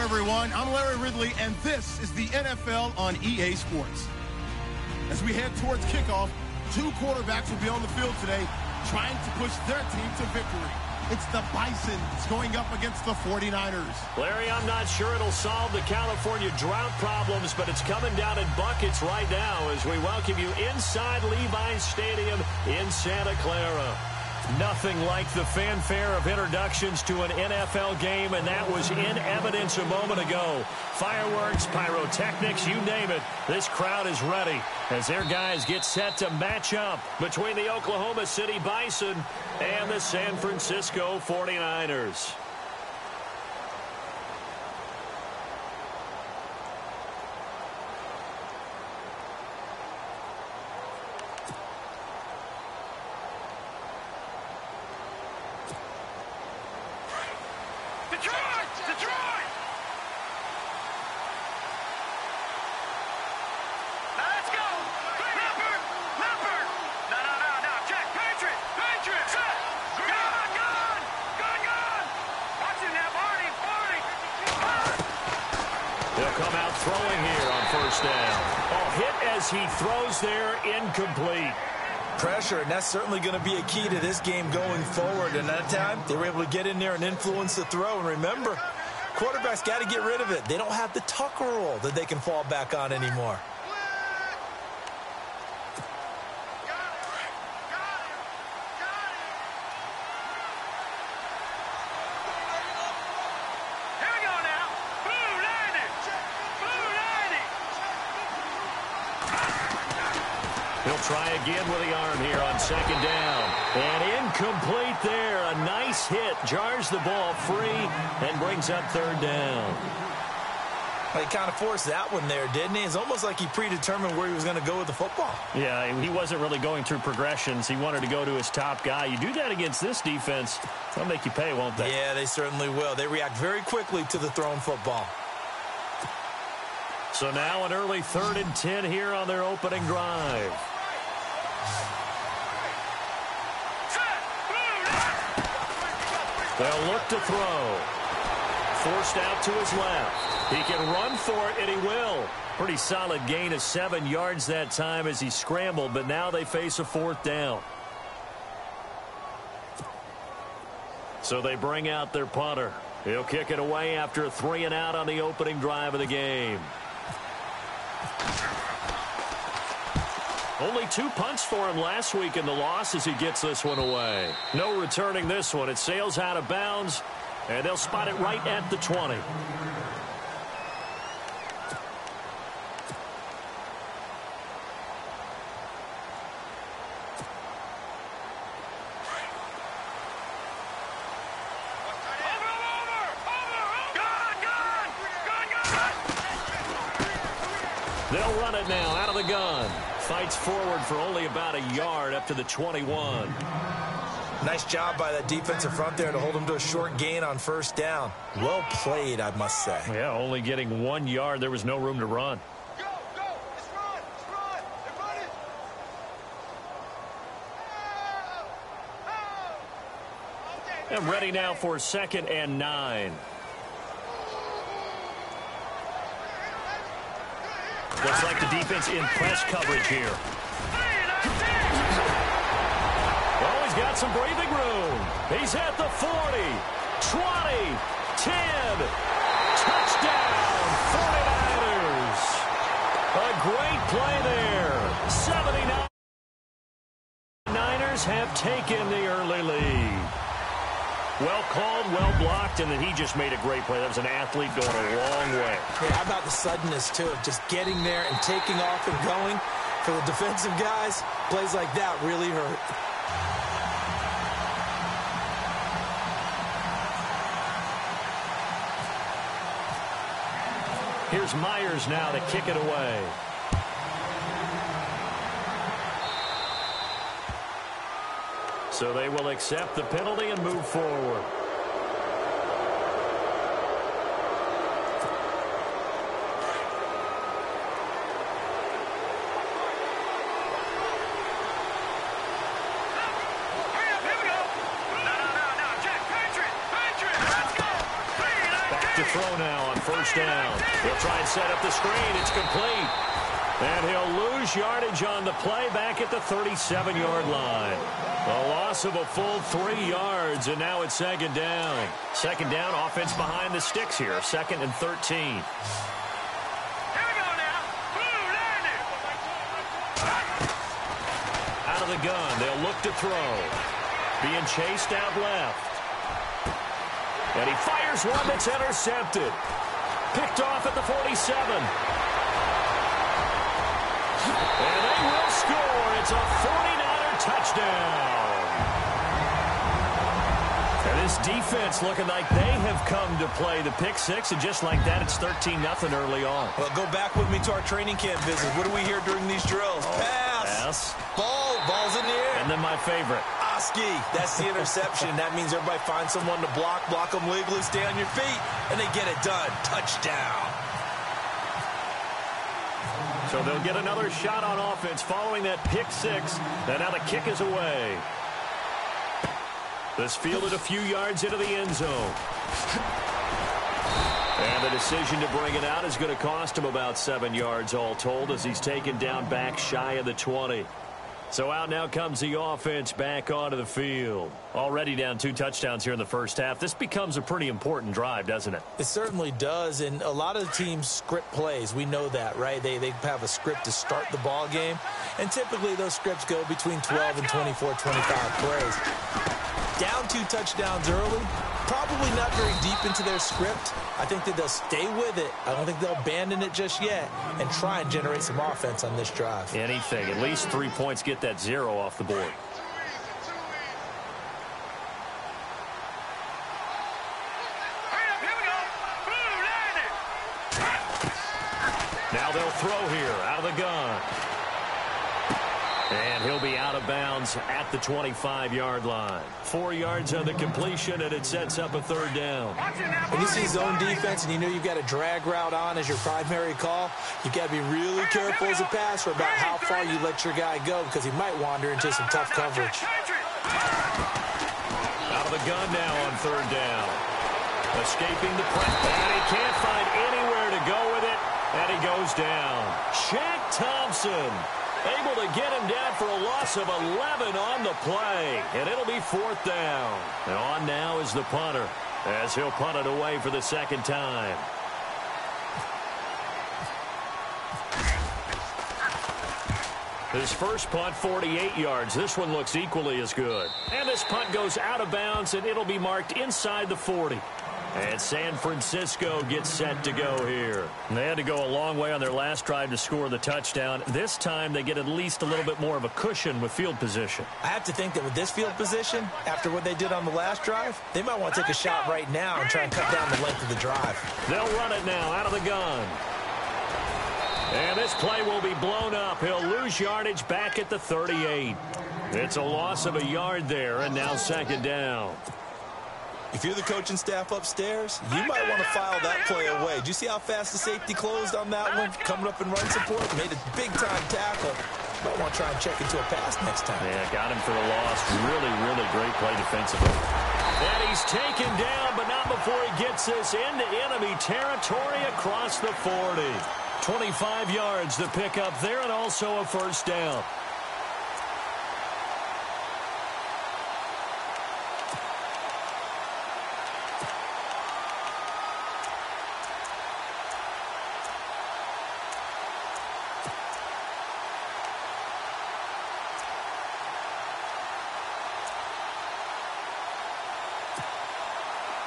everyone. I'm Larry Ridley, and this is the NFL on EA Sports. As we head towards kickoff, two quarterbacks will be on the field today trying to push their team to victory. It's the Bisons going up against the 49ers. Larry, I'm not sure it'll solve the California drought problems, but it's coming down in buckets right now as we welcome you inside Levi's Stadium in Santa Clara. Nothing like the fanfare of introductions to an NFL game, and that was in evidence a moment ago. Fireworks, pyrotechnics, you name it. This crowd is ready as their guys get set to match up between the Oklahoma City Bison and the San Francisco 49ers. He throws there, incomplete. Pressure, and that's certainly going to be a key to this game going forward. And that time, they were able to get in there and influence the throw. And remember, quarterbacks got to get rid of it. They don't have the Tucker roll that they can fall back on anymore. Try again with the arm here on second down. And incomplete there. A nice hit. Jars the ball free and brings up third down. Well, he kind of forced that one there, didn't he? It's almost like he predetermined where he was going to go with the football. Yeah, he wasn't really going through progressions. He wanted to go to his top guy. You do that against this defense, they'll make you pay, won't they? Yeah, they certainly will. They react very quickly to the thrown football. So now an early 3rd and 10 here on their opening drive. They'll look to throw. Forced out to his left. He can run for it, and he will. Pretty solid gain of 7 yards that time as he scrambled, but now they face a 4th down. So they bring out their punter. He'll kick it away after a 3-and-out on the opening drive of the game. Only 2 punts for him last week in the loss as he gets this one away. No returning this one. It sails out of bounds, and they'll spot it right at the 20. They'll run it now out of the gun. Fights forward for only about a yard up to the 21. Nice job by that defensive front there to hold him to a short gain on 1st down. Well played, I must say. Yeah, only getting 1 yard. There was no room to run. Go, go, let's run, they're running. And ready now for 2nd and 9. Looks like the defense in press coverage here. Well, he's got some breathing room. He's at the 40, 20, 10. Touchdown, 49ers. A great play there. 79. Niners have taken the early lead. Well called, well blocked, and then he just made a great play. That was an athlete going a long way. Yeah, how about the suddenness, too, of just getting there and taking off and going? For the defensive guys, plays like that really hurt. Here's Myers now to kick it away. So they will accept the penalty and move forward. Back to throw now on first down. He'll try and set up the screen. It's complete. And he'll lose yardage on the play back at the 37-yard line. A loss of a full 3 yards, and now it's second down. Second down, offense behind the sticks here. 2nd and 13. Out of the gun, they'll look to throw. Being chased out left. And he fires one that's intercepted. Picked off at the 47. And they will score. It's a 49er touchdown. And this defense looking like they have come to play the pick six, and just like that, it's 13-0 early on. Well, go back with me to our training camp visit. What do we hear during these drills? Pass. Ball's in the air. And then my favorite. Oski. That's the interception. That means everybody finds someone to block them legally, stay on your feet, and they get it done. Touchdown. So they'll get another shot on offense following that pick six. And now the kick is away. This fielded a few yards into the end zone. And the decision to bring it out is going to cost him about 7 yards all told, as he's taken down back shy of the 20. So out now comes the offense back onto the field. Already down 2 touchdowns here in the first half. This becomes a pretty important drive, doesn't it? It certainly does, and a lot of the teams script plays. We know that, right? They have a script to start the ball game, and typically those scripts go between 12 and 24, 25 plays. Down 2 touchdowns early, probably not very deep into their script. I think that they'll stay with it. I don't think they'll abandon it just yet and try and generate some offense on this drive. Anything. At least 3 points, get that 0 off the board. Now they'll throw here out of the gun. And he'll be out of bounds at the 25-yard line. 4 yards on the completion, and it sets up a 3rd down. When you see zone defense and you know you've got a drag route on as your primary call, you've got to be really careful as a passer about how far you let your guy go, because he might wander into some tough coverage. Out of the gun now on 3rd down. Escaping the press, and he can't find anywhere to go with it, and he goes down. Shaq Thompson able to get him down for a loss of 11 on the play, and it'll be 4th down. And on now is the punter, as he'll punt it away for the 2nd time. His first punt, 48 yards. This one looks equally as good. And this punt goes out of bounds, and it'll be marked inside the 40. And San Francisco gets set to go here. And they had to go a long way on their last drive to score the touchdown. This time they get at least a little bit more of a cushion with field position. I have to think that with this field position, after what they did on the last drive, they might want to take a shot right now and try and cut down the length of the drive. They'll run it now out of the gun. And this play will be blown up. He'll lose yardage back at the 38. It's a loss of a yard there, and now 2nd down. If you're the coaching staff upstairs, you might want to file that play away. Did you see how fast the safety closed on that one? Coming up in run support, made a big-time tackle. Might want to try and check into a pass next time. Yeah, got him for the loss. Really, really great play defensively. And he's taken down, but not before he gets this into enemy territory across the 40. 25 yards to pick up there, and also a 1st down.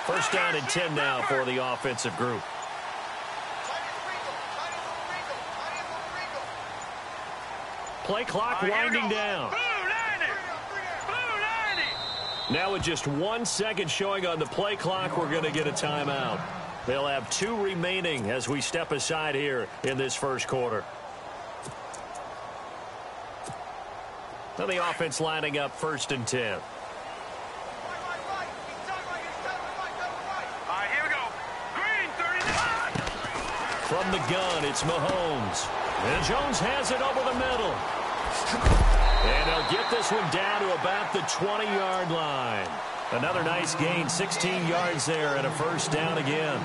First down and 10 now for the offensive group. Play clock winding down. Now with just 1 second showing on the play clock, we're going to get a timeout. They'll have 2 remaining as we step aside here in this first quarter. Now the offense lining up 1st and 10. From the gun, it's Mahomes. And Jones has it over the middle. And they'll get this one down to about the 20-yard line. Another nice gain, 16 yards there, and a 1st down again.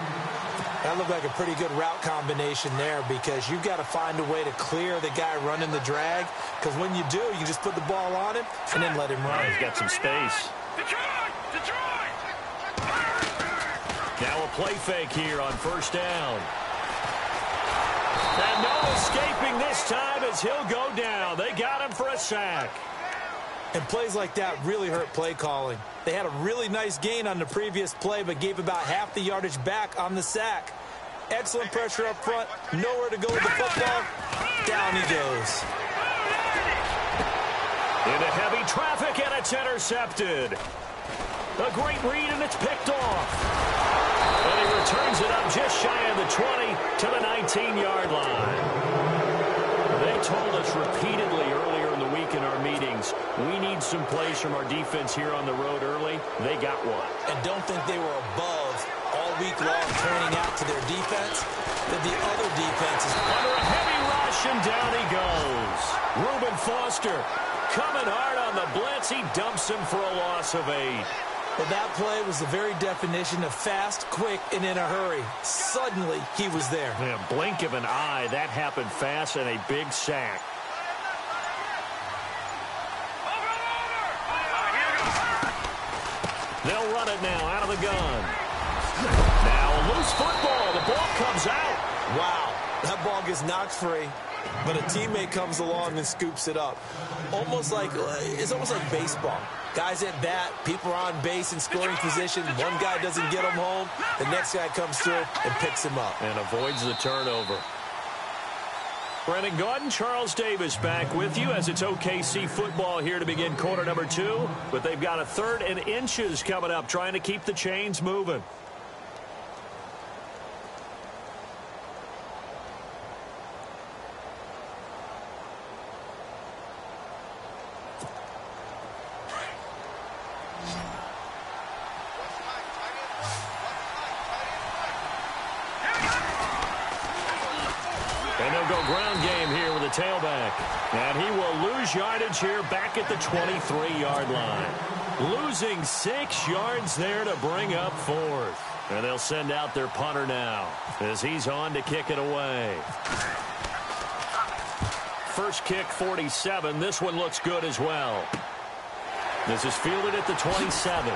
That looked like a pretty good route combination there because you've got to find a way to clear the guy running the drag, because when you do, you can just put the ball on him and then let him run. He's got some space. Now a play fake here on first down. And no escaping this time as he'll go down. They got him for a sack. And plays like that really hurt play calling. They had a really nice gain on the previous play, but gave about half the yardage back on the sack. Excellent pressure up front. Nowhere to go with the football. Down he goes. Into heavy traffic, and it's intercepted. A great read, and it's picked off. And he returns it up just shy of the 20 to the 19-yard line. They told us repeatedly earlier in the week in our meetings, we need some plays from our defense here on the road early. They got one. And don't think they were above all week long pointing out to their defense that the other defense is under a heavy rush, and down he goes. Reuben Foster coming hard on the blitz. He dumps him for a loss of 8. Well, that play was the very definition of fast, quick, and in a hurry. Suddenly, he was there. Yeah, blink of an eye. That happened fast, and a big sack. They'll run it now out of the gun. Now a loose football. The ball comes out. Wow, that ball gets knocked free, but a teammate comes along and scoops it up. It's almost like baseball. Guys at bat, people are on base in scoring position. One guy doesn't get him home. The next guy comes through and picks him up. And avoids the turnover. Brennan Gaudin, Charles Davis back with you as it's OKC football here to begin quarter number 2. But they've got a 3rd and inches coming up, trying to keep the chains moving. And they'll go ground game here with a tailback. And he will lose yardage here back at the 23-yard line. Losing 6 yards there to bring up 4th. And they'll send out their punter now as he's on to kick it away. First kick, 47. This one looks good as well. This is fielded at the 27.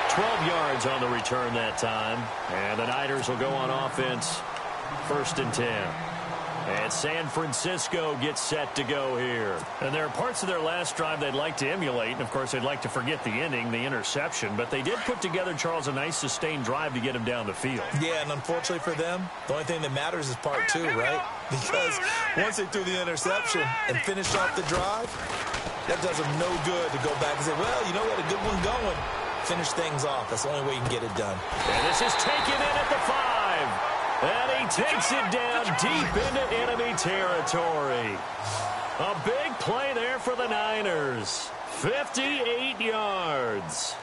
12 yards on the return that time. And the Niners will go on offense. 1st and 10. And San Francisco gets set to go here. And there are parts of their last drive they'd like to emulate. And, of course, they'd like to forget the inning, the interception. But they did put together, Charles, a nice sustained drive to get him down the field. Yeah, and unfortunately for them, the only thing that matters is part 2, right? Because once they threw the interception and finished off the drive, that does them no good to go back and say, well, you know what, a good one going. Finish things off. That's the only way you can get it done. And this is taken in at the 5. And he takes it down deep into enemy territory. A big play there for the Niners. 58 yards.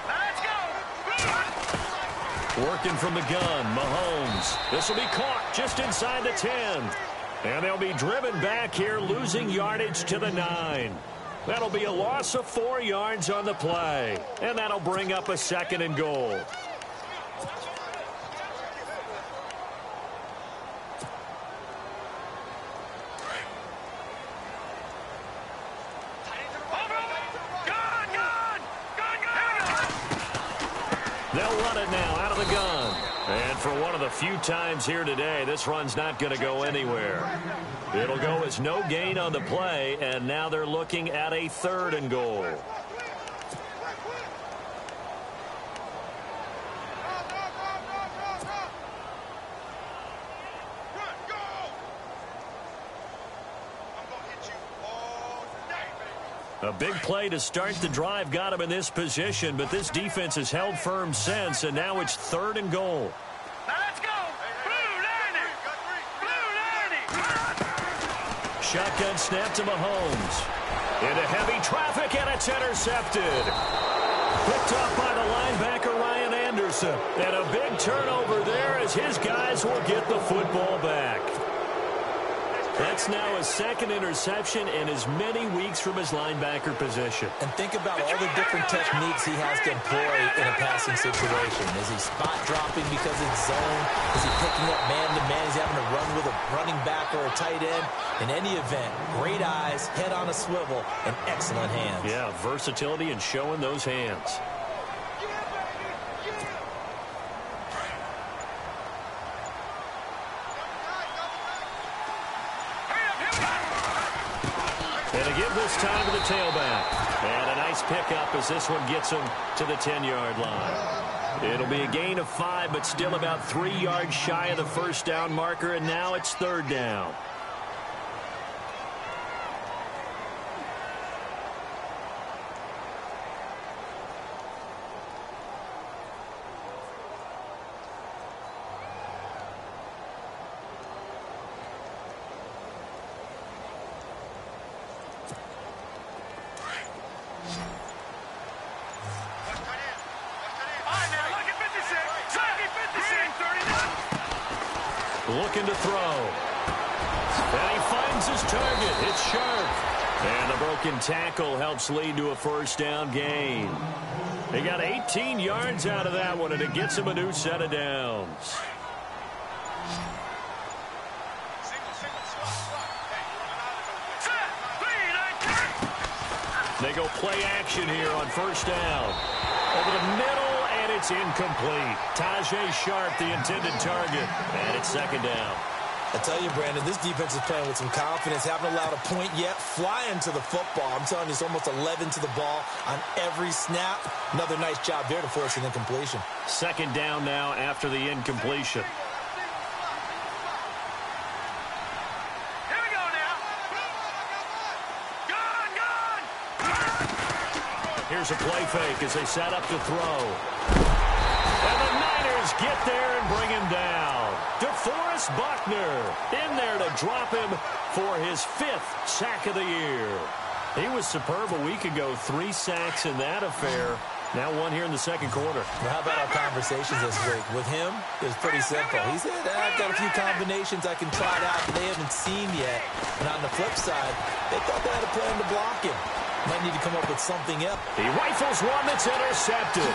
Let's go. Working from the gun, Mahomes. This will be caught just inside the 10. And they'll be driven back here, losing yardage to the 9. That'll be a loss of 4 yards on the play. And that'll bring up a 2nd and goal. They'll run it now out of the gun. And for one of the few times here today, this run's not going to go anywhere. It'll go as no gain on the play, and now they're looking at a 3rd and goal. A big play to start the drive got him in this position, but this defense has held firm since, and now it's 3rd and goal. Now let's go. Blue 90. Shotgun snap to Mahomes. Into heavy traffic, and it's intercepted. Picked off by the linebacker, Ryan Anderson. And a big turnover there as his guys will get the football back. That's now his second interception in as many weeks from his linebacker position. And think about all the different techniques he has to employ in a passing situation. Is he spot dropping because it's zone? Is he picking up man-to-man? Is he having to run with a running back or a tight end? In any event, great eyes, head on a swivel, and excellent hands. Yeah, versatility and showing those hands. And a give this time to the tailback. And a nice pickup as this one gets him to the 10-yard line. It'll be a gain of 5, but still about 3 yards shy of the first down marker, and now it's third down. Looking to throw. And he finds his target. It's sharp. And the broken tackle helps lead to a first down gain. He got 18 yards out of that one, and it gets him a new set of downs. They go play action here on first down. Over the middle, and it's incomplete. Tajay Sharp, the intended target, and it's second down. I tell you, Brandon, this defense is playing with some confidence. Haven't allowed a point yet. Flying to the football. I'm telling you, it's almost 11 to the ball on every snap. Another nice job there to force an incompletion. Second down now after the incompletion. Here's a play fake as they set up to throw. And the Niners get there and bring him down. DeForest Buckner in there to drop him for his 5th sack of the year. He was superb a week ago. 3 sacks in that affair. Now 1 here in the second quarter. Well, how about our conversations this week? With him, it was pretty simple. He said, I've got a few combinations I can try out that they haven't seen yet. And on the flip side, they thought they had a plan to block him. Might need to come up with something else. He rifles one that's intercepted.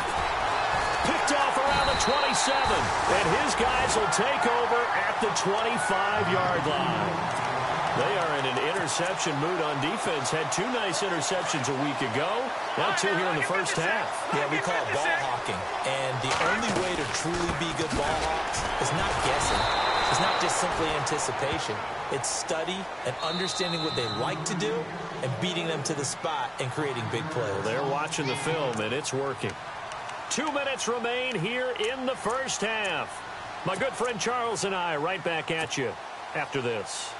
Picked off around the 27. And his guys will take over at the 25-yard line. They are in an interception mood on defense. Had 2 nice interceptions a week ago. Now 2 here in the first half. Yeah, we call it ball hawking. And the only way to truly be good ball hawks is not guessing. It's not just simply anticipation. It's study and understanding what they like to do and beating them to the spot and creating big plays. Well, they're watching the film, and it's working. 2 minutes remain here in the first half. My good friend Charles and I right back at you after this.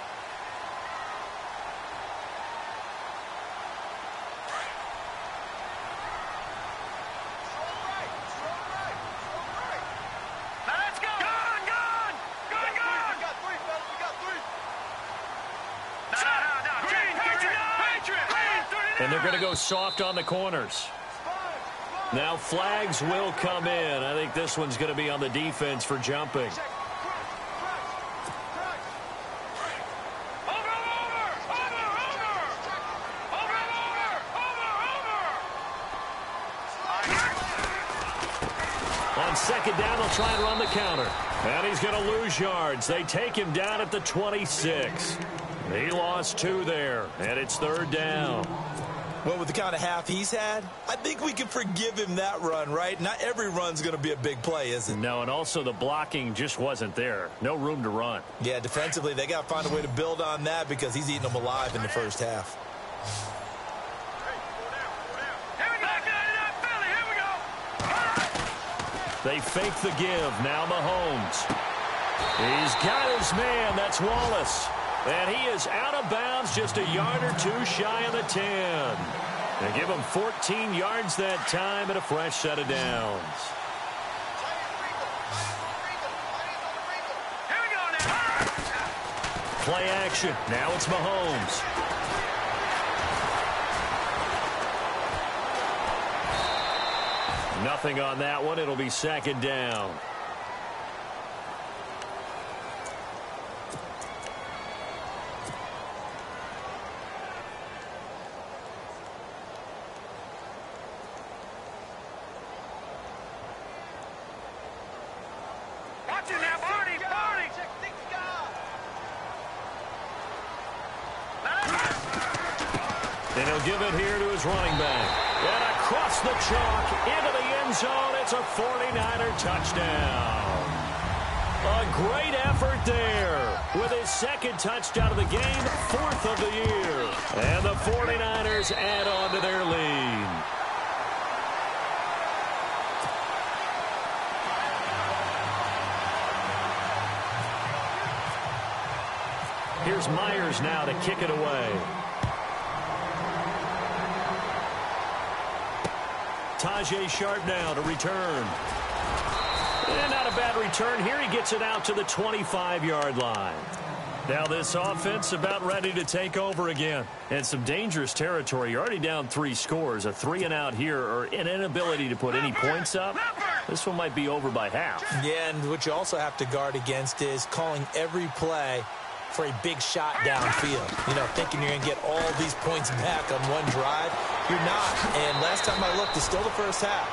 And they're going to go soft on the corners. Now flags will come in. I think this one's going to be on the defense for jumping. On second down, they'll try and run the counter. And he's going to lose yards. They take him down at the 26. He lost 2 there, and it's third down. Well, with the kind of half he's had, I think we can forgive him that run, right? Not every run's going to be a big play, is it? No, and also the blocking just wasn't there. No room to run. Yeah, defensively, they got to find a way to build on that because he's eating them alive in the first half. They fake the give. Now Mahomes. He's got his man. That's Wallace. And he is out of bounds just a yard or 2 shy of the 10. They give him 14 yards that time and a fresh set of downs. Play action. Now it's Mahomes. Nothing on that one. It'll be second down. And he'll give it here to his running back. And across the chalk into the end zone. It's a 49er touchdown. A great effort there with his second touchdown of the game, fourth of the year. And the 49ers add on to their lead. Here's Myers now to kick it away. Tajay Sharp now to return. And not a bad return here. He gets it out to the 25-yard line. Now this offense about ready to take over again. And some dangerous territory. You're already down 3 scores. A 3-and-out here or an inability to put any points up. This one might be over by half. Yeah, and what you also have to guard against is calling every play for a big shot downfield. You know, thinking you're going to get all these points back on one drive. You're not. And last time I looked, it's still the first half.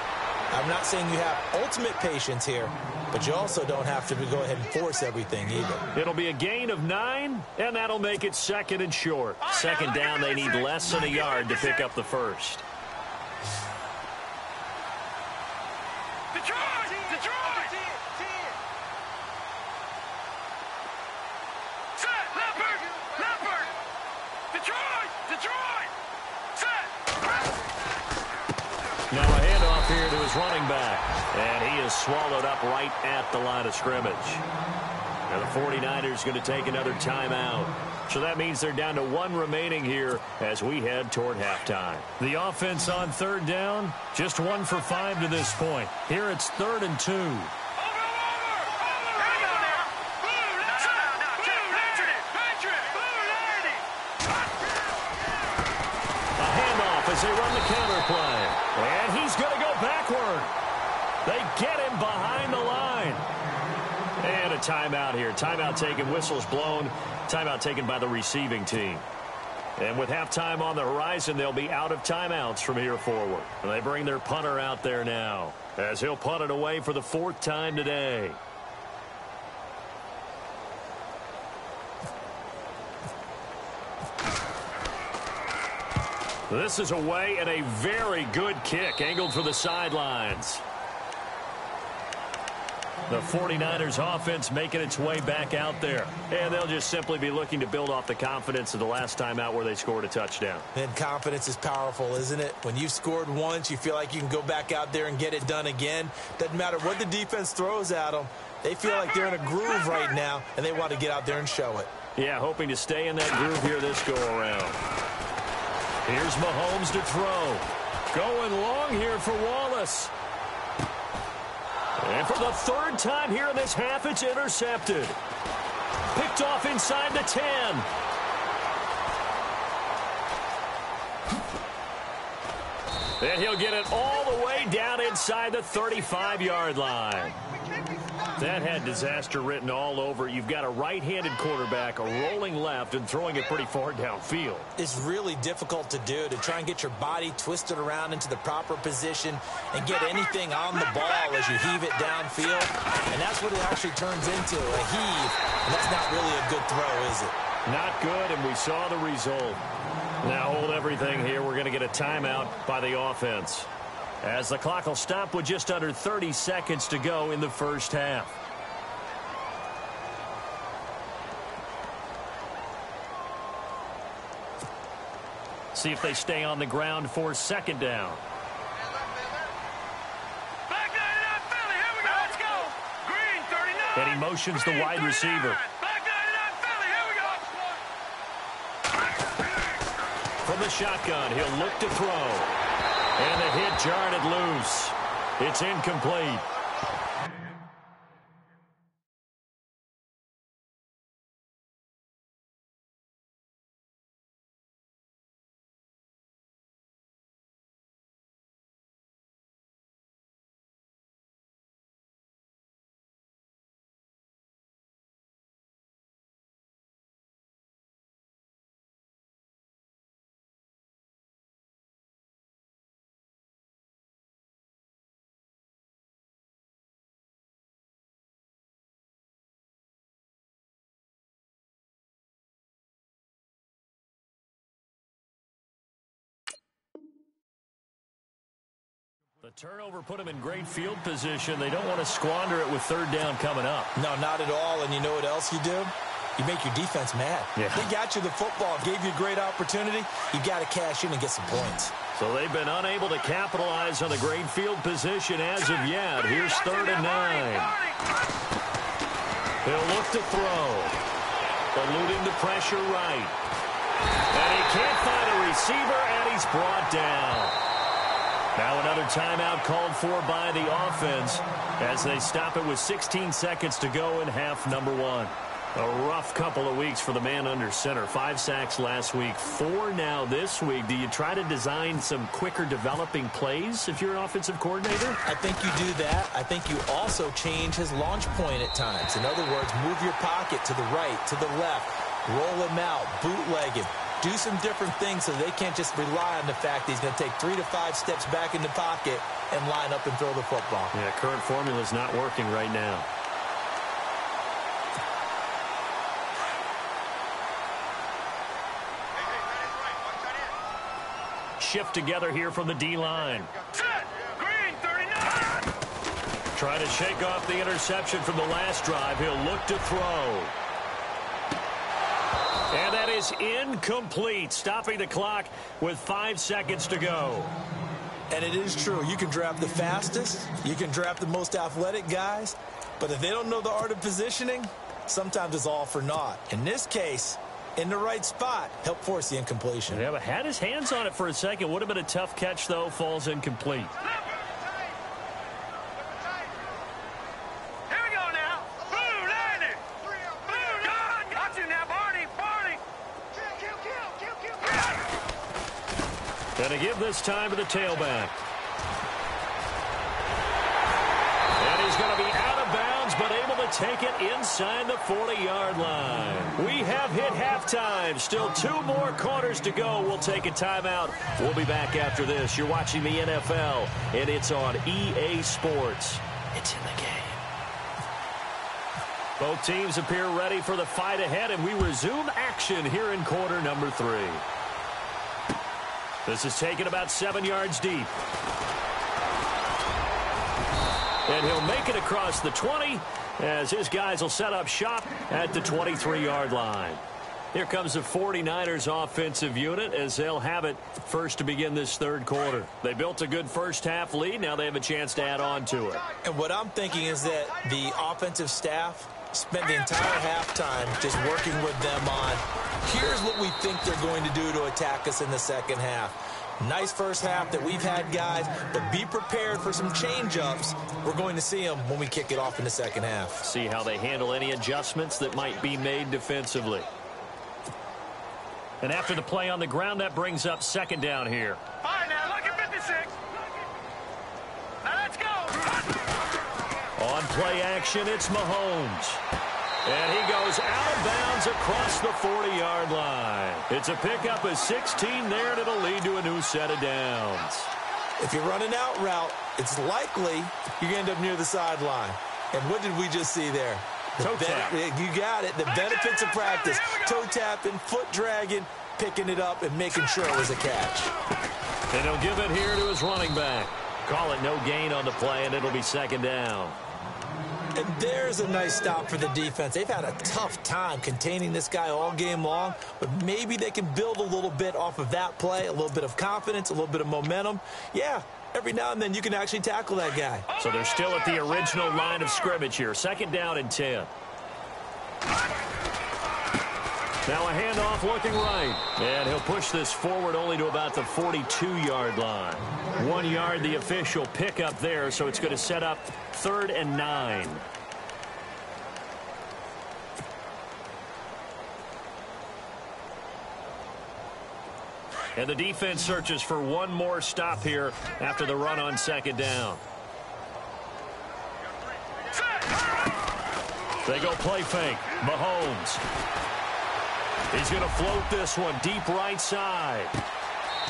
I'm not saying you have ultimate patience here, but you also don't have to go ahead and force everything either. It'll be a gain of 9, and that'll make it 2nd and short. Second down, they need less than a yard to pick up the first. Now a handoff here to his running back. And he is swallowed up right at the line of scrimmage. Now the 49ers going to take another timeout. So that means they're down to 1 remaining here as we head toward halftime. The offense on 3rd down, just 1 for 5 to this point. Here it's 3rd and 2. As they run the counter play. And he's going to go backward. They get him behind the line. And a timeout here. Timeout taken, whistles blown. Timeout taken by the receiving team. And with halftime on the horizon, they'll be out of timeouts from here forward. And they bring their punter out there now as he'll punt it away for the 4th time today. This is away and a very good kick angled for the sidelines. The 49ers offense making its way back out there. And they'll just simply be looking to build off the confidence of the last time out where they scored a touchdown. And confidence is powerful, isn't it? When you've scored once, you feel like you can go back out there and get it done again. Doesn't matter what the defense throws at them. They feel like they're in a groove right now, and they want to get out there and show it. Yeah, hoping to stay in that groove here this go-around. Here's Mahomes to throw. Going long here for Wallace. And for the 3rd time here in this half, it's intercepted. Picked off inside the 10. And he'll get it all the way down inside the 35-yard line. That had disaster written all over it. You've got a right-handed quarterback, a rolling left, and throwing it pretty far downfield. It's really difficult to do, to try and get your body twisted around into the proper position and get anything on the ball as you heave it downfield. And that's what it actually turns into, a heave. And that's not really a good throw, is it? Not good, and we saw the result. Now hold everything here. We're going to get a timeout by the offense, as the clock will stop with just under 30 seconds to go in the first half. See if they stay on the ground for 2nd down. Back 99 Philly, here we go. Let's go. Green 39. And he motions the wide receiver. Back 99 Philly, here we go. From the shotgun, he'll look to throw. And the hit jarred it loose. It's incomplete. The turnover put them in great field position. They don't want to squander it with third down coming up. No, not at all. And you know what else you do? You make your defense mad. Yeah. They got you the football, gave you a great opportunity. You got to cash in and get some points. So they've been unable to capitalize on the great field position as of yet. Here's 3rd and 9. He'll look to throw. Eluding the pressure right. And he can't find a receiver, and he's brought down. Now another timeout called for by the offense as they stop it with 16 seconds to go in half number 1. A rough couple of weeks for the man under center. 5 sacks last week, 4 now this week. Do you try to design some quicker developing plays if you're an offensive coordinator? I think you do that. I think you also change his launch point at times. In other words, move your pocket to the right, to the left, roll him out, bootleg him. Do some different things so they can't just rely on the fact that he's going to take 3 to 5 steps back in the pocket and line up and throw the football. Yeah, current formula is not working right now. Shift together here from the D-line. Green, 39. Trying to shake off the interception from the last drive. He'll look to throw. And that is incomplete, stopping the clock with 5 seconds to go. And it is true. You can draft the fastest. You can draft the most athletic guys. But if they don't know the art of positioning, sometimes it's all for naught. In this case, in the right spot, help force the incompletion. Yeah, but had his hands on it for a second. Would have been a tough catch, though. Falls incomplete. Here we go now. Blue, landing. Blue, God. Got you now, Barney. Barney. Going to give this time to the tailback. And he's going to be out of bounds, but able to take it inside the 40-yard line. We have hit halftime. Still 2 more quarters to go. We'll take a timeout. We'll be back after this. You're watching the NFL, and it's on EA Sports. It's in the game. Both teams appear ready for the fight ahead, and we resume action here in quarter number 3. This is taken about 7 yards deep. And he'll make it across the 20 as his guys will set up shop at the 23-yard line. Here comes the 49ers offensive unit as they'll have it first to begin this 3rd quarter. They built a good first-half lead. Now they have a chance to add on to it. And what I'm thinking is that the offensive staff spent the entire halftime just working with them on, here's what we think they're going to do to attack us in the second half. Nice first half that we've had, guys, but be prepared for some change-ups. We're going to see them when we kick it off in the second half. See how they handle any adjustments that might be made defensively. And after the play on the ground, that brings up 2nd down here. Fine now, look at 56. Now let's go. On play action, it's Mahomes. And he goes out of bounds across the 40-yard line. It's a pickup of 16 there, and it'll lead to a new set of downs. If you're running out route, it's likely you're going to end up near the sideline. And what did we just see there? Toe tap. You got it. The benefits of practice. Toe tapping, foot dragging, picking it up, and making sure it was a catch. And he'll give it here to his running back. Call it no gain on the play, and it'll be 2nd down. And there's a nice stop for the defense. They've had a tough time containing this guy all game long, but maybe they can build a little bit off of that play, a little bit of confidence, a little bit of momentum. Yeah, every now and then you can actually tackle that guy. So they're still at the original line of scrimmage here. 2nd down and 10. Now a handoff looking right. And he'll push this forward only to about the 42-yard line. 1 yard, the official pickup there, so it's going to set up 3rd and 9. And the defense searches for one more stop here after the run on 2nd down. They go play fake. Mahomes. He's going to float this one deep right side.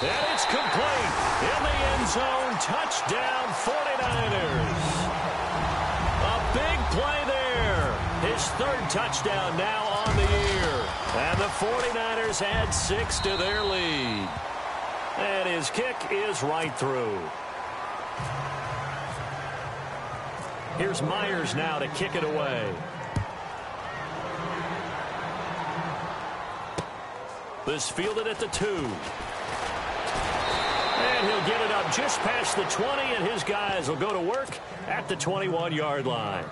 And it's complete. In the end zone. Touchdown 49ers. A big play there. His 3rd touchdown now on the year. And the 49ers add 6 to their lead. And his kick is right through. Here's Myers now to kick it away. This fielded at the 2. And he'll get it up just past the 20, and his guys will go to work at the 21-yard line.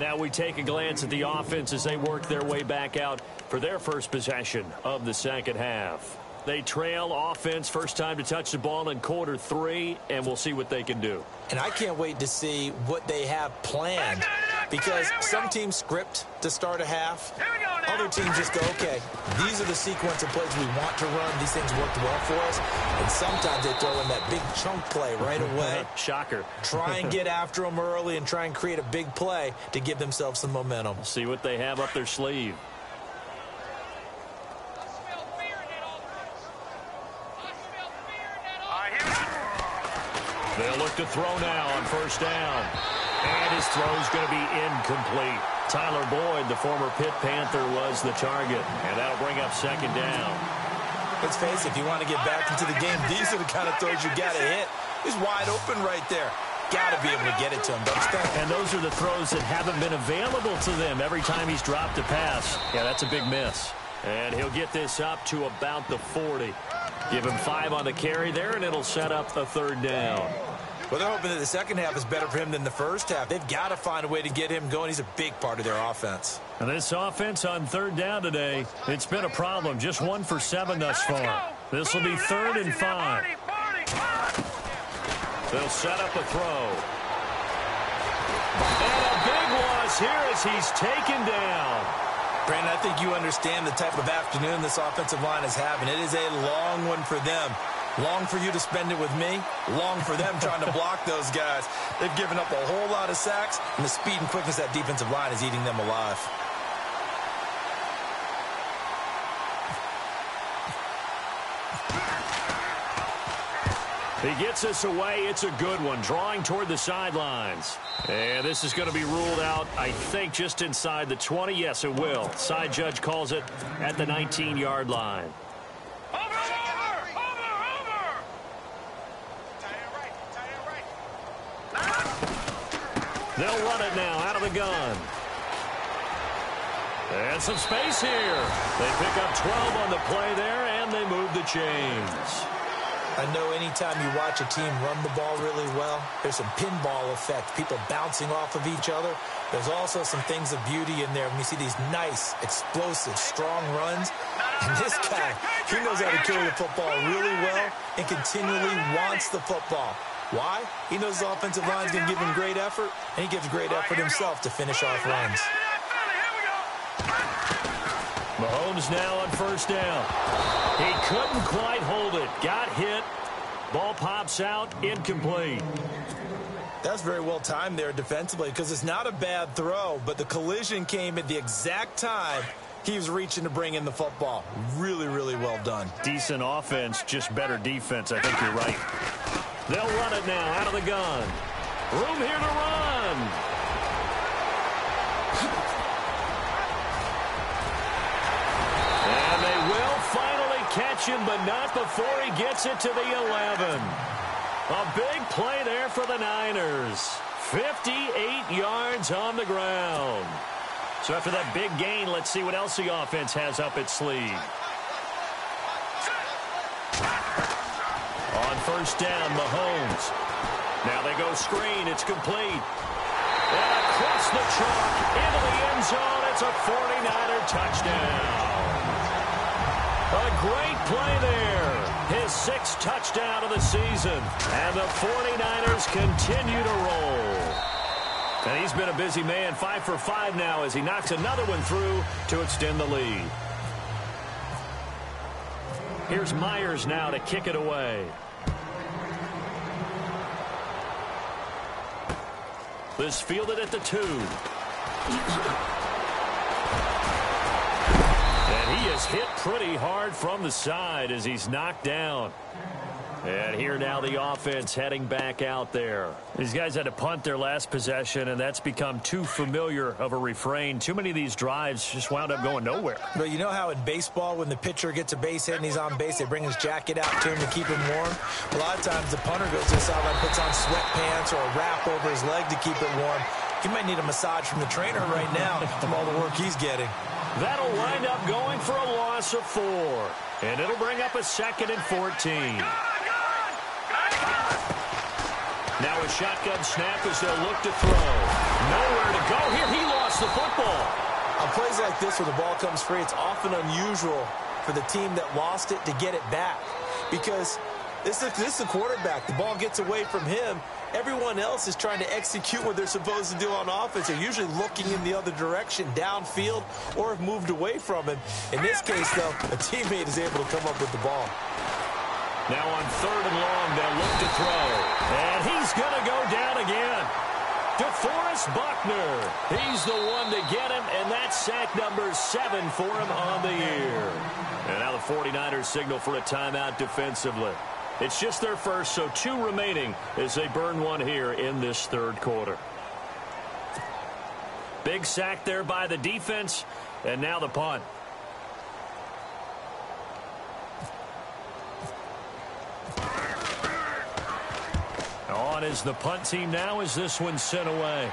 Now we take a glance at the offense as they work their way back out for their first possession of the second half. They trail offense first time to touch the ball in quarter 3, and we'll see what they can do. And I can't wait to see what they have planned, because some teams script to start a half. Other teams just go, okay, these are the sequence of plays we want to run. These things worked well for us. And sometimes they throw in that big chunk play right away. Shocker. Try and get after them early and try and create a big play to give themselves some momentum. See what they have up their sleeve. They'll look to throw now on first down. And his throw's going to be incomplete. Tyler Boyd, the former Pitt Panther, was the target. And that'll bring up second down. Let's face it, if you want to get back into the game, these are the kind of throws you got to hit. He's wide open right there. Got to be able to get it to him, don't you think? And those are the throws that haven't been available to them every time he's dropped a pass. Yeah, that's a big miss. And he'll get this up to about the 40. Give him 5 on the carry there, and it'll set up a third down. Well, they're hoping that the second half is better for him than the first half. They've got to find a way to get him going. He's a big part of their offense. And this offense on third down today, it's been a problem. Just 1 for 7 thus far. This will be 3rd and 5. They'll set up a throw. And a big loss here as he's taken down. Brandon, I think you understand the type of afternoon this offensive line is having. It is a long one for them. Long for you to spend it with me. Long for them trying to block those guys. They've given up a whole lot of sacks, and the speed and quickness of that defensive line is eating them alive. He gets us away. It's a good one. Drawing toward the sidelines. And this is going to be ruled out, I think, just inside the 20. Yes, it will. Side judge calls it at the 19-yard line. They'll run it now out of the gun. And some space here. They pick up 12 on the play there, and they move the chains. I know anytime you watch a team run the ball really well, there's some pinball effect, people bouncing off of each other. There's also some things of beauty in there when you see these nice, explosive, strong runs. And this guy, he knows how to carry the football really well and continually wants the football. Why? He knows the offensive line is going to give him great effort, and he gives great effort himself to finish off runs. Mahomes now on first down. He couldn't quite hold it. Got hit. Ball pops out. Incomplete. That's very well timed there defensively, because it's not a bad throw, but the collision came at the exact time he was reaching to bring in the football. Really, really well done. Decent offense, just better defense. I think you're right. They'll run it now out of the gun. Room here to run. And they will finally catch him, but not before he gets it to the 11. A big play there for the Niners. 58 yards on the ground. So after that big gain, let's see what else the offense has up its sleeve. On first down, Mahomes. Now they go screen. It's complete. And across the chalk into the end zone. It's a 49er touchdown. A great play there. His 6th touchdown of the season. And the 49ers continue to roll. And he's been a busy man. 5 for 5 now as he knocks another one through to extend the lead. Here's Myers now to kick it away. This fielded at the 2. And he is hit pretty hard from the side as he's knocked down. And here now the offense heading back out there. These guys had to punt their last possession, and that's become too familiar of a refrain. Too many of these drives just wound up going nowhere. But you know how in baseball, when the pitcher gets a base hit and he's on base, they bring his jacket out to him to keep him warm? A lot of times the punter goes to the sideline, puts on sweatpants or a wrap over his leg to keep it warm. He might need a massage from the trainer right now from all the work he's getting. That'll wind up going for a loss of 4. And it'll bring up a 2nd and 14. Now a shotgun snap as they'll look to throw. Nowhere to go here. He lost the football. On plays like this where the ball comes free, it's often unusual for the team that lost it to get it back. Because this is a quarterback. The ball gets away from him. Everyone else is trying to execute what they're supposed to do on offense. They're usually looking in the other direction, downfield, or have moved away from him. In this case, though, a teammate is able to come up with the ball. Now on 3rd and long, they'll look to throw. And he's going to go down again. DeForest Buckner. He's the one to get him, and that's sack number 7 for him on the year. And now the 49ers signal for a timeout defensively. It's just their first, so 2 remaining as they burn one here in this 3rd quarter. Big sack there by the defense, and now the punt. On is the punt team now as this one's sent away.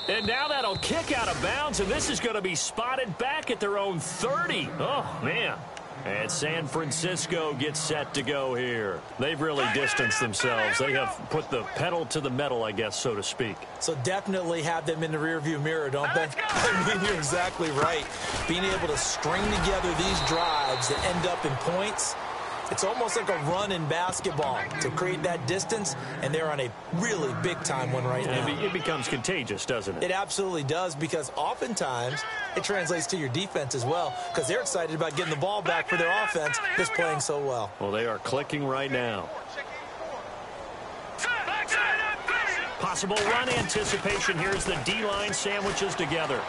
And now that'll kick out of bounds, and this is going to be spotted back at their own 30. Oh, man. And San Francisco gets set to go here. They've really distanced themselves. They have put the pedal to the metal, I guess, so to speak. So definitely have them in the rearview mirror, don't they? I mean, you're exactly right. Being able to string together these drives that end up in points, it's almost like a run in basketball to create that distance, and they're on a really big-time one right now. It becomes contagious, doesn't it? It absolutely does, because oftentimes it translates to your defense as well, because they're excited about getting the ball back for their offense that's playing so well. Well, they are clicking right now. Possible run anticipation. Here's the D-line sandwiches together.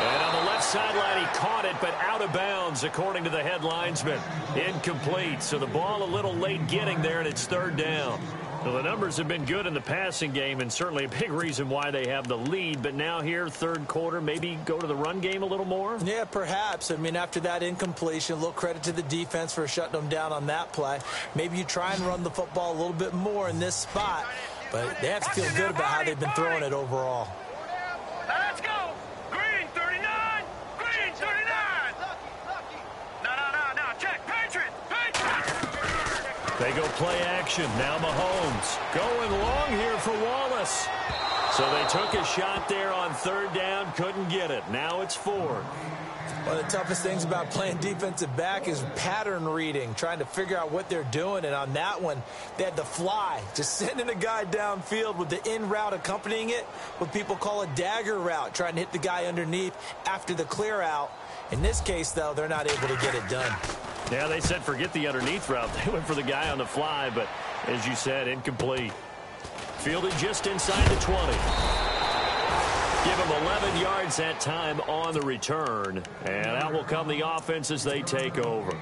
And on the left sideline, he caught it, but out of bounds, according to the head linesman. Incomplete, so the ball a little late getting there, and it's 3rd down. Well, the numbers have been good in the passing game, and certainly a big reason why they have the lead. But now here, 3rd quarter, maybe go to the run game a little more? Yeah, perhaps. I mean, after that incompletion, a little credit to the defense for shutting them down on that play. Maybe you try and run the football a little bit more in this spot, but they have to feel good about how they've been throwing it overall. Let's go. Green 39. Green 39. No. Check. Patriot. They go play action. Now Mahomes going long here for Wallace. So they took a shot there on 3rd down. Couldn't get it. Now it's 4th. One of the toughest things about playing defensive back is pattern reading, trying to figure out what they're doing. And on that one, they had the fly, just sending a guy downfield with the in route accompanying it, what people call a dagger route, trying to hit the guy underneath after the clear out. In this case, though, they're not able to get it done. Yeah, they said forget the underneath route. They went for the guy on the fly, but as you said, incomplete. Fielded just inside the 20. Give him 11 yards that time on the return. And out will come the offense as they take over.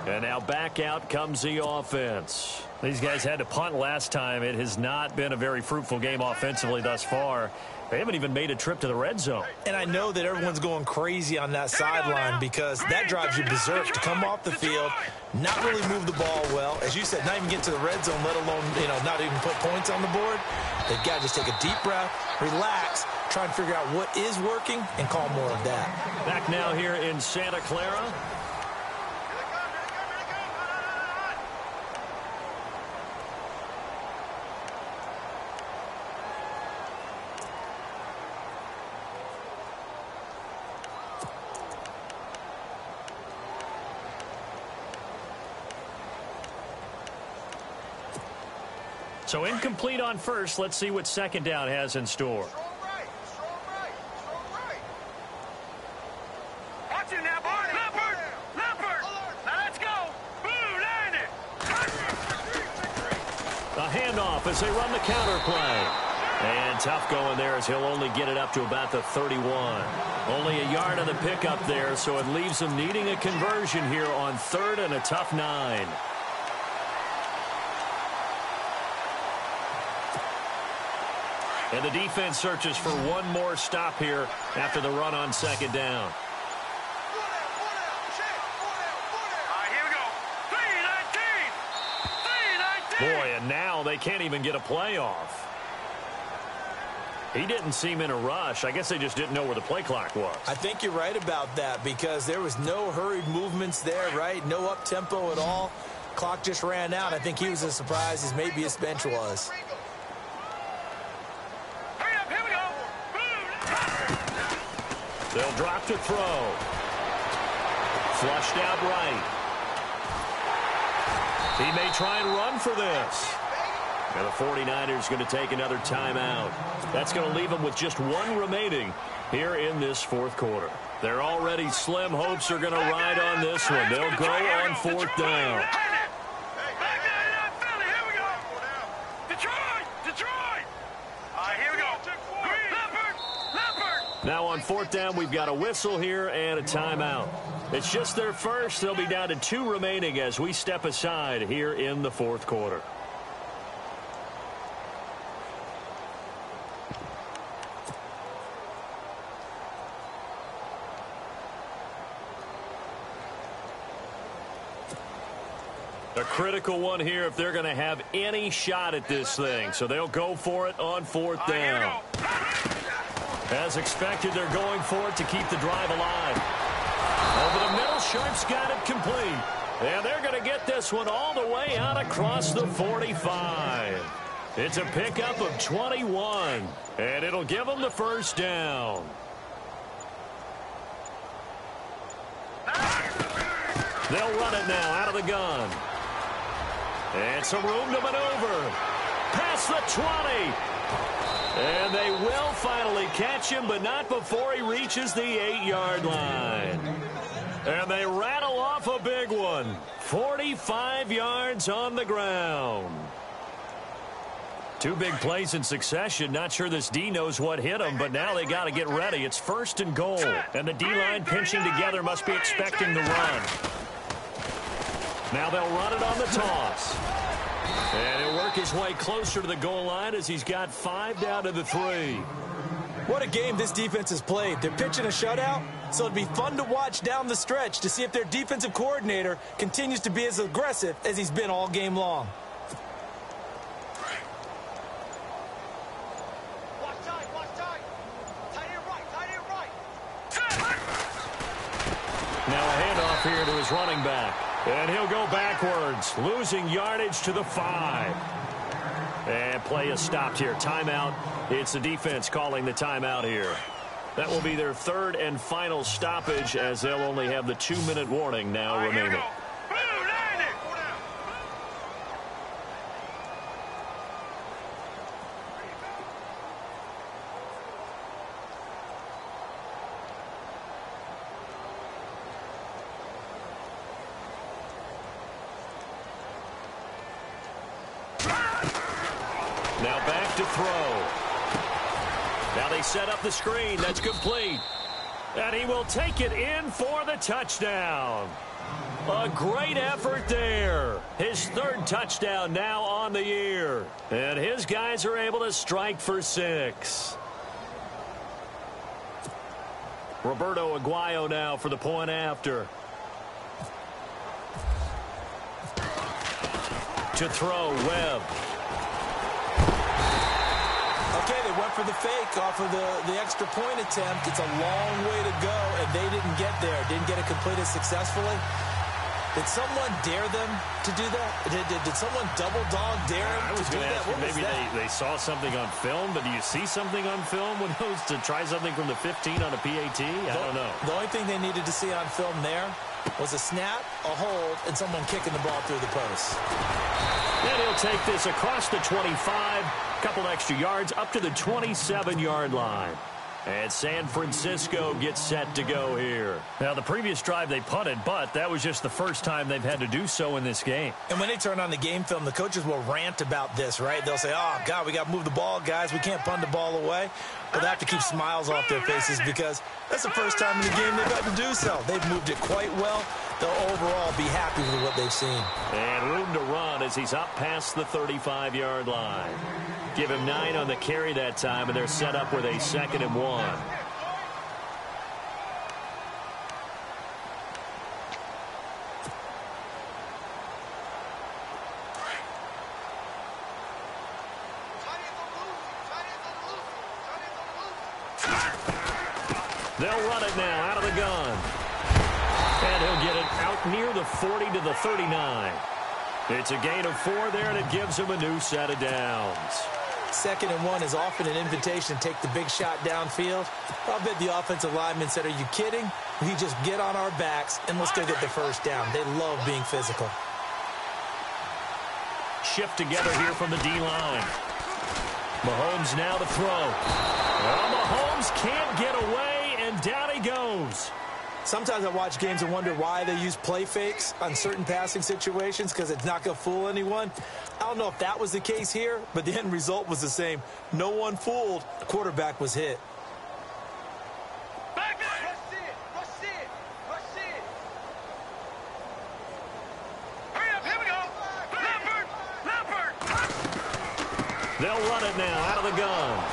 And now back out comes the offense. These guys had to punt last time. It has not been a very fruitful game offensively thus far. They haven't even made a trip to the red zone. And I know that everyone's going crazy on that sideline because that drives you berserk to come off the field, not really move the ball well. As you said, not even get to the red zone, let alone, not even put points on the board. They've got to just take a deep breath, relax, try and figure out what is working, and call more of that. Back now here in Santa Clara. So incomplete on first. Let's see what 2nd down has in store. Watch him now, Barney. Leopard. Let's go. Boo, Landon. A handoff as they run the counter play. And tough going there as he'll only get it up to about the 31. Only a yard on the pickup there, so it leaves them needing a conversion here on 3rd and a tough 9. And the defense searches for one more stop here after the run on second down. Boy, and now they can't even get a play off. He didn't seem in a rush. I guess they just didn't know where the play clock was. I think you're right about that because there was no hurried movements there, right? No up-tempo at all. Clock just ran out. I think he was as surprised as maybe his bench was. They'll drop to throw. Flushed out right. He may try and run for this. And the 49ers going to take another timeout. That's going to leave them with just one remaining here in this fourth quarter. They're already slim. Hopes are going to ride on this one. They'll go on fourth down. Now on fourth down, we've got a whistle here and a timeout. It's just their first. They'll be down to 2 remaining as we step aside here in the fourth quarter. A critical one here if they're going to have any shot at this thing. So they'll go for it on fourth down. As expected, they're going for it to keep the drive alive. Over the middle, Sharp's got it complete. And they're going to get this one all the way out across the 45. It's a pickup of 21. And it'll give them the first down. They'll run it now out of the gun. And some room to maneuver. Past the 20. And they will finally catch him, but not before he reaches the 8-yard line. And they rattle off a big one. 45 yards on the ground. 2 big plays in succession. Not sure this D knows what hit him, but now they got to get ready. It's first and goal. And the D-line pinching together must be expecting the run. Now they'll run it on the toss. And he'll work his way closer to the goal line as he's got 5 down to the 3. What a game this defense has played. They're pitching a shutout, so it'd be fun to watch down the stretch to see if their defensive coordinator continues to be as aggressive as he's been all game long. Now a handoff here to his running back. And he'll go backwards, losing yardage to the 5. And play is stopped here. Timeout. It's the defense calling the timeout here. That will be their 3rd and final stoppage as they'll only have the 2-minute warning now remaining. Now back to throw. Now they set up the screen. That's complete. And he will take it in for the touchdown. A great effort there. His 3rd touchdown now on the year. And his guys are able to strike for 6. Roberto Aguayo now for the point after. To throw, Webb. Okay, they went for the fake off of the extra point attempt. It's a long way to go, and they didn't get there. Didn't get it completed successfully. Did someone dare them to do that? Did someone double dog dare them to do that? I was going to ask you, maybe they saw something on film, but do you see something on film when it goes to try something from the 15 on a PAT? I don't know. The only thing they needed to see on film there was a snap, a hold, and someone kicking the ball through the post. And he'll take this across the 25, a couple extra yards, up to the 27-yard line. And San Francisco gets set to go here. Now, the previous drive they punted, but that was just the first time they've had to do so in this game. And when they turn on the game film, the coaches will rant about this, right? They'll say, oh, God, we got to move the ball, guys. We can't punt the ball away. But they have to keep smiles off their faces because that's the first time in the game they've had to do so. They've moved it quite well. they'll overall be happy with what they've seen. And room to run as he's up past the 35-yard line. Give him 9 on the carry that time, and they're set up with a 2nd and 1. They'll run it now out of the gun. And he'll get it out near the 40 to the 39. It's a gain of 4 there, and it gives him a new set of downs. 2nd and 1 is often an invitation to take the big shot downfield. I'll bet the offensive lineman said, "Are you kidding? We just get on our backs and let's go get the first down." They love being physical. Shift together here from the D-line. Mahomes now to throw. Well, Mahomes can't get away, and down he goes. Sometimes I watch games and wonder why they use play fakes on certain passing situations, because it's not going to fool anyone. I don't know if that was the case here, but the end result was the same. No one fooled. The quarterback was hit. Back it! Rush it! Rush it! Rush it! Hurry up! Here we go! Lampert! Lampert! They'll run it now out of the gun.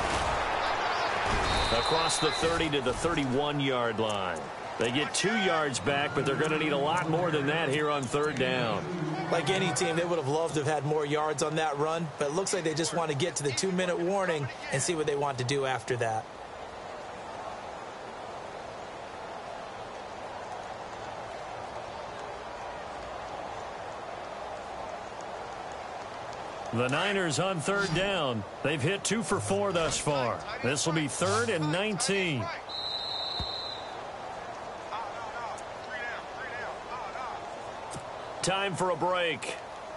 Across the 30 to the 31-yard line. They get 2 yards back, but they're going to need a lot more than that here on 3rd down. Like any team, they would have loved to have had more yards on that run, but it looks like they just want to get to the 2-minute warning and see what they want to do after that. The Niners on 3rd down. They've hit 2 for 4 thus far. This will be 3rd and 19. Time for a break.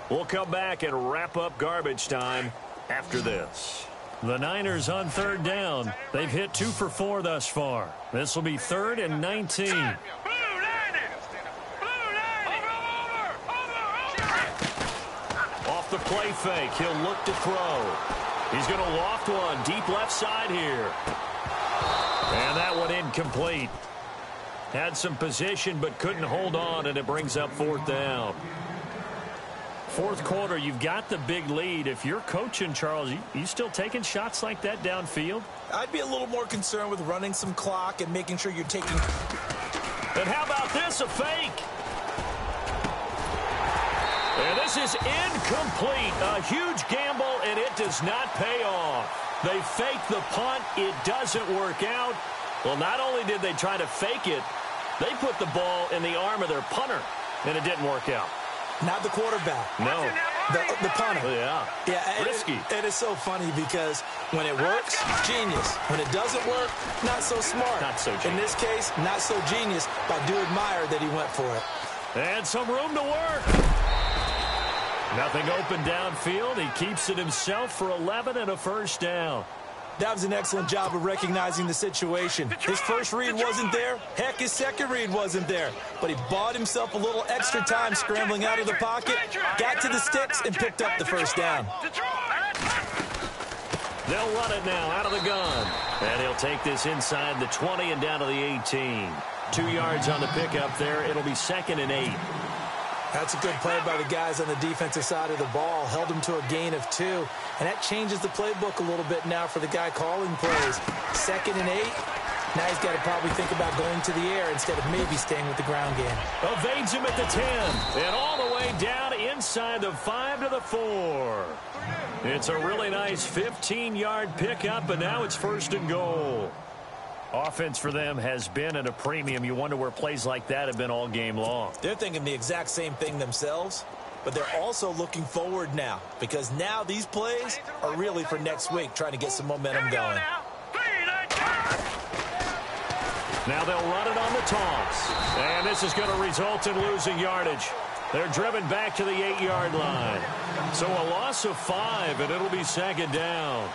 We'll come back and wrap up garbage time after this. The Niners on 3rd down. They've hit 2 for 4 thus far. This will be 3rd and 19. Off the play fake, he'll look to throw. He's going to loft one deep left side here. And that one incomplete. Had some position but couldn't hold on, and it brings up 4th down. 4th quarter, you've got the big lead. If you're coaching, Charles, you still taking shots like that downfield? I'd be a little more concerned with running some clock and making sure you're taking... And how about this, a fake? And this is incomplete. A huge gamble, and it does not pay off. They fake the punt. It doesn't work out. Well, not only did they try to fake it, they put the ball in the arm of their punter, and it didn't work out. Not the quarterback. No. The punter. Yeah. Risky. It is so funny because when it works, genius. When it doesn't work, not so smart. Not so genius. In this case, not so genius, but I do admire that he went for it. And some room to work. Nothing open downfield. He keeps it himself for 11 and a 1st down. That was an excellent job of recognizing the situation. His first read wasn't there. Heck, his second read wasn't there. But he bought himself a little extra time scrambling out of the pocket, got to the sticks, and picked up the 1st down. They'll run it now out of the gun. And he'll take this inside the 20 and down to the 18. 2 yards on the pickup there. It'll be 2nd and 8. That's a good play by the guys on the defensive side of the ball. Held him to a gain of 2. And that changes the playbook a little bit now for the guy calling plays. 2nd and 8. Now he's got to probably think about going to the air instead of maybe staying with the ground game. Evades him at the 10. And all the way down inside the 5 to the 4. It's a really nice 15-yard pickup, and now it's 1st and goal. Offense for them has been at a premium. You wonder where plays like that have been all game long. They're thinking the exact same thing themselves, but they're also looking forward now because now these plays are really for next week, trying to get some momentum going. Now they'll run it on the toss. And this is going to result in losing yardage. They're driven back to the 8-yard line. So a loss of 5, and it'll be 2nd down.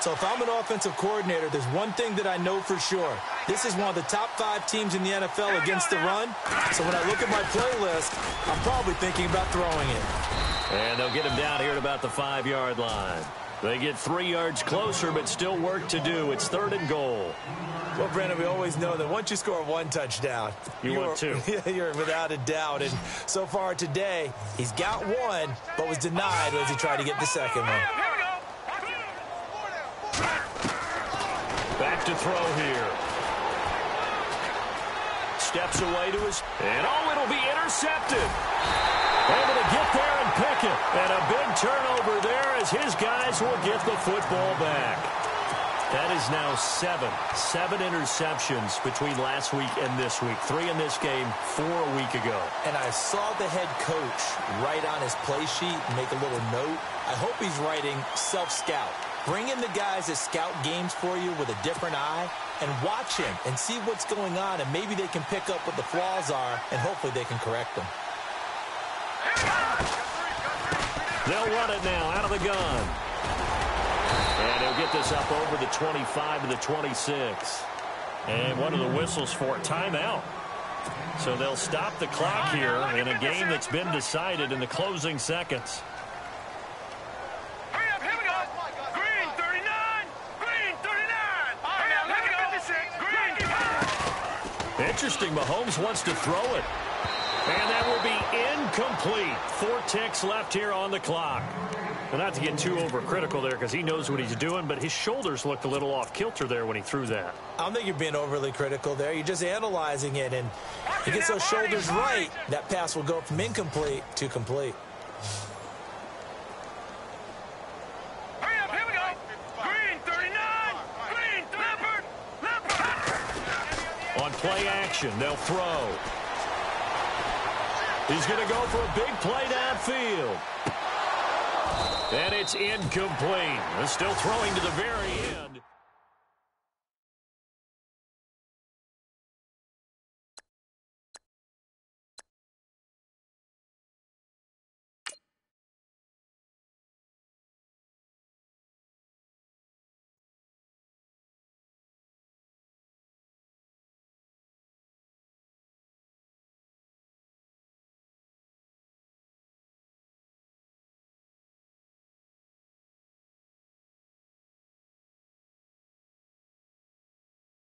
So if I'm an offensive coordinator, there's one thing that I know for sure. This is one of the top 5 teams in the NFL against the run. So when I look at my playlist, I'm probably thinking about throwing it. And they'll get him down here at about the 5-yard line. They get 3 yards closer, but still work to do. It's 3rd and goal. Well, Brandon, we always know that once you score 1 touchdown, you want 2. You're without a doubt. And so far today, he's got 1, but was denied as he tried to get the second one. Back to throw here. Steps away to his... And, it'll be intercepted. Able to get there and pick it. And a big turnover there as his guys will get the football back. That is now 7 interceptions between last week and this week. 3 in this game, 4 a week ago. And I saw the head coach write on his play sheet, make a little note. I hope he's writing self-scout. Bring in the guys that scout games for you with a different eye and watch him and see what's going on, and maybe they can pick up what the flaws are, and hopefully they can correct them. They'll run it now out of the gun. And he'll get this up over the 25 to the 26. And one of the whistles for a timeout. So they'll stop the clock here in a game that's been decided in the closing seconds. Hurry up, here we go. Green 39. Green 39. Hurry up, here we go. Green. Interesting, Mahomes wants to throw it. And that will be incomplete. 4 ticks left here on the clock. Well, not to get too overcritical there because he knows what he's doing, but his shoulders looked a little off kilter there when he threw that. I don't think you're being overly critical there. You're just analyzing it, and he gets those shoulders right. That pass will go from incomplete to complete. Hurry up, here we go. Green 39. Green, Leopard. On play action, they'll throw. He's going to go for a big play downfield. And it's incomplete. They're still throwing to the very end.